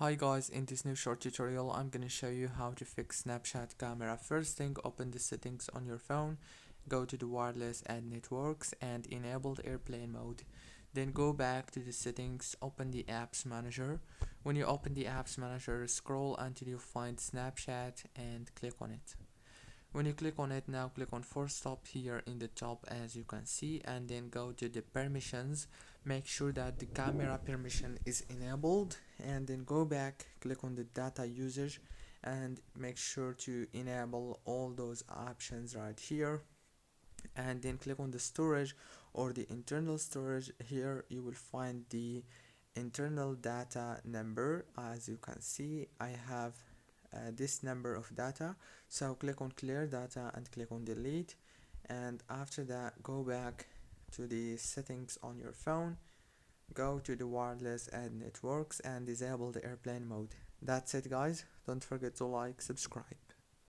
Hi guys, in this new short tutorial I'm gonna show you how to fix Snapchat camera. First thing, open the settings on your phone, go to the wireless and networks and enable the airplane mode. Then go back to the settings, open the apps manager. When you open the apps manager, scroll until you find Snapchat and click on it. When you click on it, now click on force stop here in the top as you can see, and then go to the permissions. Make sure that the camera permission is enabled, and then go back, click on the data usage, and make sure to enable all those options right here, and then click on the storage or the internal storage. Here you will find the internal data number. As you can see, I have this number of data, so click on clear data and click on delete, and after that go back to the settings on your phone, go to the wireless and networks and disable the airplane mode. That's it guys, don't forget to like, subscribe.